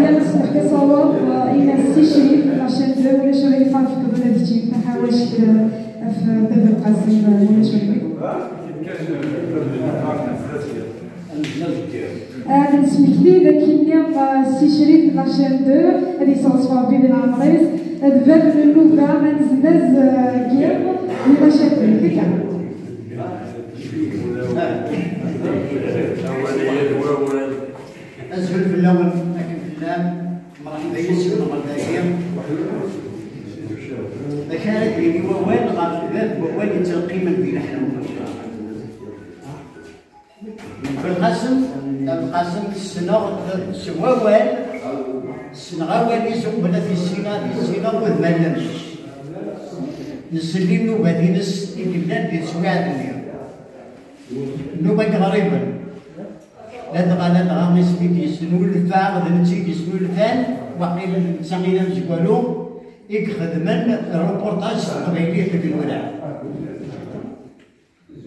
أنا نسمح كصواب إلى السي شريف عشان ولا شريف في قبل تجي ما حاولش في باب القاسم ولا شريف. أنا نسمح لي لكن السي شريف عشان هذه صوصوا بين العمريز باب النوبة ما نزلز كيف المشاكل فيك. أسهل في الأول لكن في اللام مرحبا يسهل مرحبا كانت لي ووال غالبا ووال يتقيم بين حنا بالقسم سواوال سنغاوال يسوق بلا في السينا وذمالنا نسلم نوبة دينس البلاد ديال سواعد اليوم نوبة غريبة لا دغا سميتي يسنو الفا غدا نتي يسنو الفان وقيلا ساقينا نزكوالو يخدمن روبورتاج القبيلية في الولاء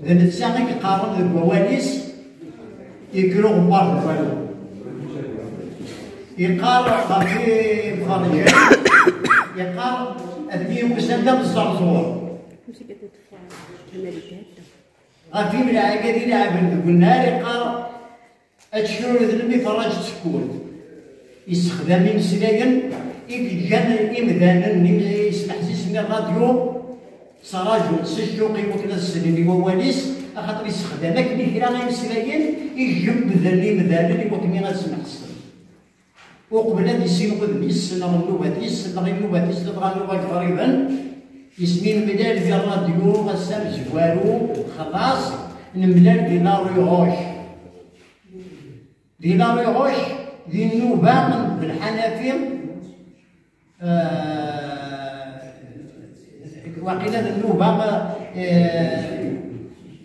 إذا نتساقي كقارن الكواليس يكرو غبار الوالو يقار في مخرجات يقار أدمي مسندة بالزرزور غافي من العقاد يلعب قلنا يقار أتشعر ذلمي فراج تسكون يستخدم مسلاين يجان إمدانا يسمح سيسمي الراديو سراجو سجوقي وكلا السنين وواليس أخاطر يستخدمك اللي كلا مسلاين يجب ذلي مدانا وكمي غتسمح السن وقبل هذا يسين قدم يسن النوبات يسن النوبات يسن النوبات قريبا يسمين مدال ديال الراديو غسام زوالو خلاص نملال دينار يغوش دينار يغوش ذي النوبة بالحنافير وقيل النوبة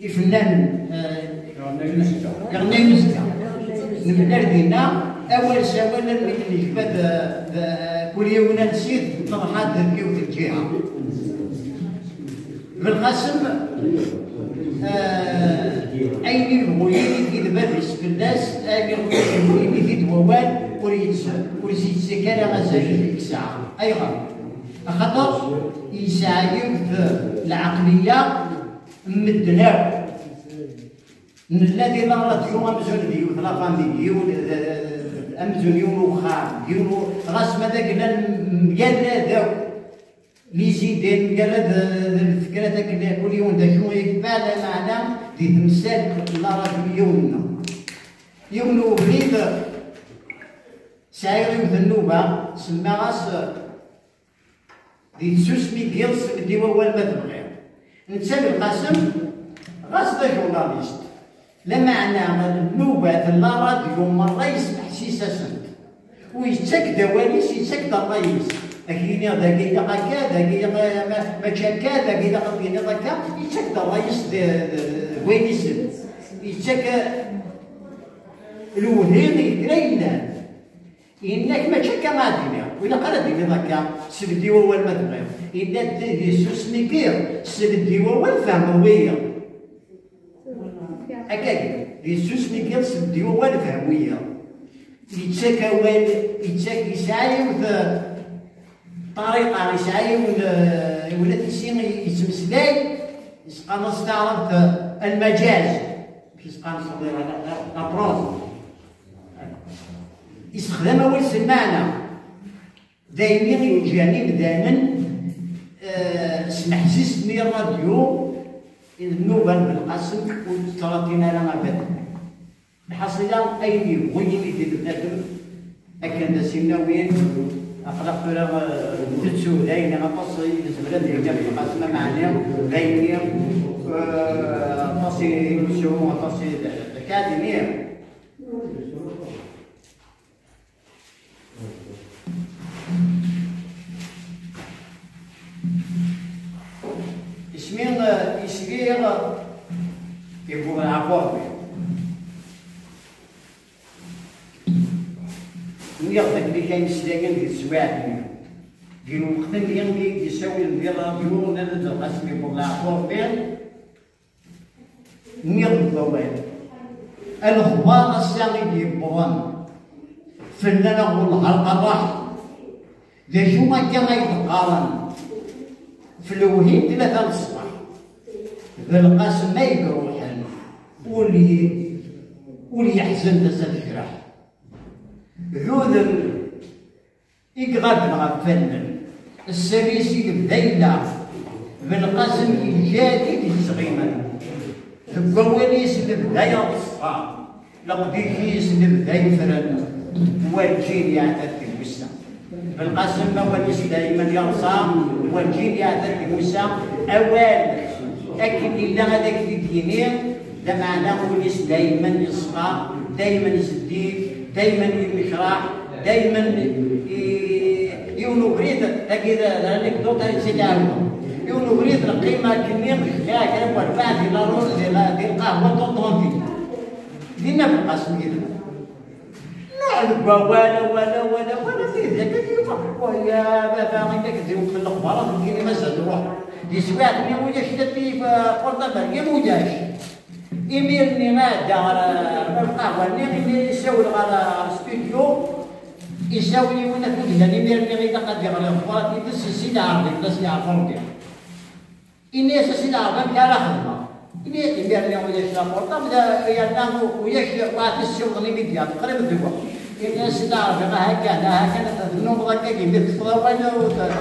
يفنان يغني مزكا نملال دينا أول سوالة اللي جبت كل يوم نسيت طرحات ذكيوت الجهة بالقسم أين الغويني في دبادس في الناس أين الغويني في دووان وريد سكانة غزاجة الساعة أيضا خاطر يساعدوا في العقلية مدناو الذي لا راديو أمزون ديو لا فامي أمزون يونو خام يونو غاس ماذاك ميالا داو لي زيدان ميالا الفكرة داك كل يوم دا شو يكفى معنا دي تمثال لا راديو يونو بريد ساير في النوبة سما غاس دي تسوس ميكيلس دي هو ما تبغي نتسال القاسم غاس دا جورناليست لا معنى النوبة لا راديو مرة يسمح سيساسنت ويتسك دواليس يتسك الرئيس أكيد ذاكي دقا ذاكي ما تشكا ذاكي دقا يتسك الرئيس وين يسد يتسك الوهيم يدرينا إنك ما تشكا ما دينا وإلا قال دينا ذاك سبدي هو المدغم إلا ديسوس ميكير سبدي هو الفهموية أكاد يسوس ميكيل سبدي هو الفهموية يتساك وين يتساك يسعي طريقة يسعي ولا تيسين يتمسلاي يسقى نستعرض المجاز يسقى نستعرض الأبراز يستخدم أول المعنى دايما يجاني دائما سمح سيسمي الراديو النوبة بالقسم والثلاثين لما بدأ الحصيلة أي يبغيني في بنادم أكن سيناوين أخلاق فلا تتسو داين غطاسي الزبلة ديالنا بالقسم معناه داينير غطاسي مسو غطاسي أكاديمية اسمين يسير يكون العقاب نيغتك اللي كاين سلاكن ديال السواعد ديال الوقت اللي يساوي ديال الراديو نزل القسم يكون العقاب نيغ الضوال الخبار الساغي ديال البران فنان والله القراح ذا شو ما كان يتقارن في الوهيد 3 الصباح ذا القاسم ما يقروحن واللي يحزن تسال الجراح ذوذ يقغب غفنن السريسي الذيلة بالقاسم الجديد الصغيمة القوانيس البداية الصغار لقديكيس البداية فرن والجيل يعتد بالوسع بالقاسم قوانيس دائما يرصى والجيل يعتد بالوسع أوال أكيد إلا هذاك في دينين ده معناه ونيس دائما يصفى دائما يسديد دائما يمشرح دائما يونغريد أكيد الأنكدوطة يتسجلون يونغريد القيمة كمية مش كان والبعد إلى روز إلى القهوة تطونتي دينا بالقاسم كذا نعرف ولا في ذاك ويا بابا عندك تزوج في الأخبار تجيني مسجد روح دي سواعد اللي موجاش تدي في قرطبة اللي موجاش يميرني مادة على القهوة اللي يسوي على استوديو يسوي وانا في يعني يميرني غير قد يغلى الأخبار يدس السيدة عربي يدس يعرفون بها إني السيدة عربي كان خدمة إني يميرني وياش لابورطة بدا ينامو وياش وقت الشغل اللي بديها تقريبا الدواء إني السيدة عربي هكذا النوم ضكا يدير تفضل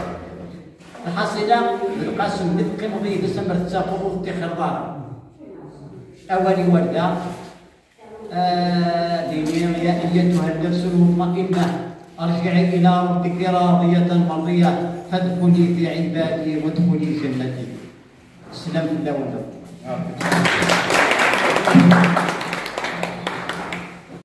الحصيلة بالقاسم نتقي مضي دسمبر تساقط وتخر دار أولي وردة دينيا يا أيتها النفس المطمئنة ارجعي إلى ربك راضية مرضية فادخلي في عبادي وادخلي جنتي. سلام الله.